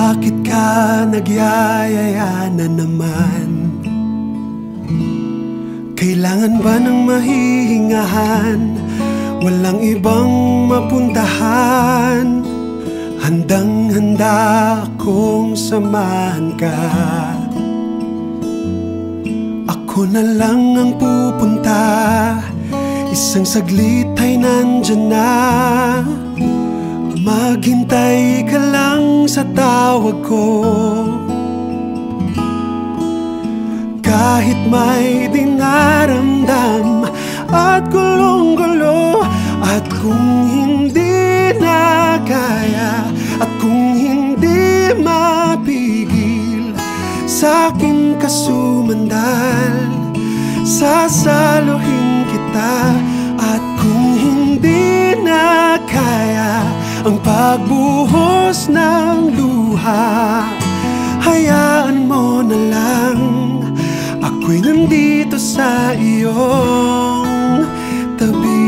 Bakit ka nagyayaya na naman? Kailangan ba ng mahihingahan? Walang ibang mapuntahan. Handang-handa akong samahan ka. Ako na lang ang pupunta. Isang saglit ay nandyan na. Maghintay ka lang sa tawag ko. Kahit may dinaramdam at gulong-gulo, at kung hindi na kaya, at kung hindi mapigil, sa'kin ka sumandal, sasaluhin kita. At kung hindi na kaya ang pagbuhos ng luha, hayaan mo na lang, ako'y nandito sa iyong tabi.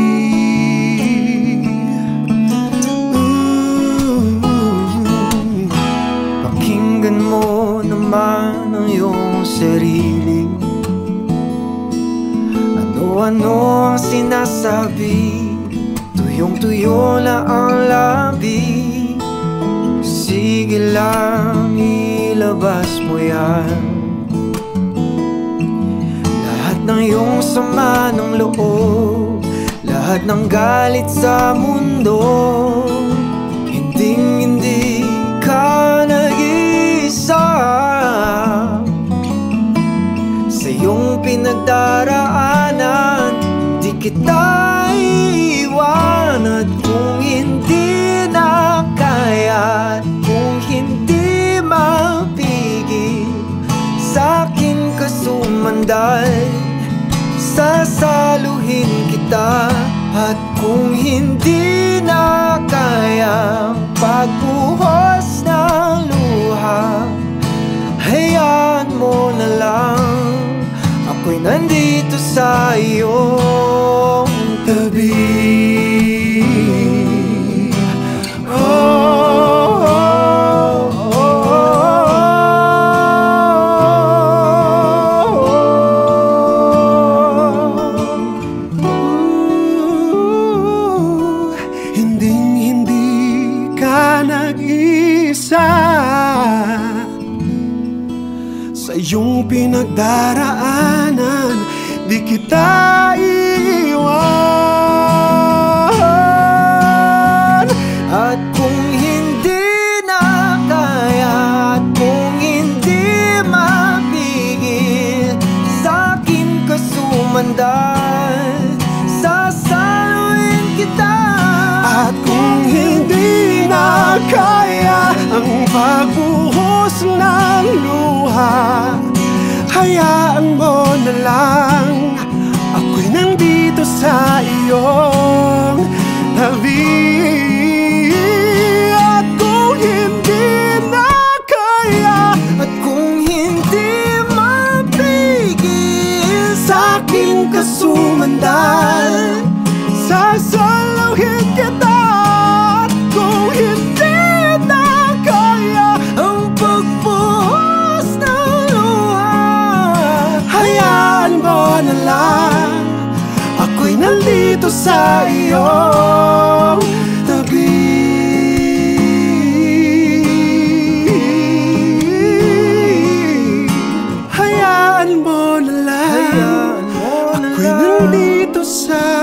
Pakinggan mo naman ang iyong sarili. Ano-ano ang sinasabi, tuyong-tuyo na ang labi. Sige lang, ilabas mo yan. Lahat ng iyong sama ng loob, lahat ng galit sa mundo. Hinding-hindi ka nag-iisa. Sa iyong pinagdaraanan, di kita iiwan. At kung hindi na kaya, kung hindi mapigil, sa'kin ka sumandal, sasaluhin kita. At kung hindi na kaya pagbuhos ng luha, hayaan mo na lang, ako'y nandito sa iyong tabi. Sa iyong pinagdaraanan, di kita iiwan. At kung hindi na kaya, at kung hindi mapigil, sa'kin ka sumandal, sasaluhin kita. At kung hindi na kaya ang pagbuhos ng luha, hayaan mo na lang, ako'y nandito sa iyong tabi. At kung hindi na kaya, at kung hindi mapigil, sa'kin ka sumandal, sasaluhin kita. At kung hindi na kaya ang pagbuhos ng luha, hayaan mo na lang, ako'y nandito sa iyong tabi. Hayaan mo na lang, ako'y nandito sa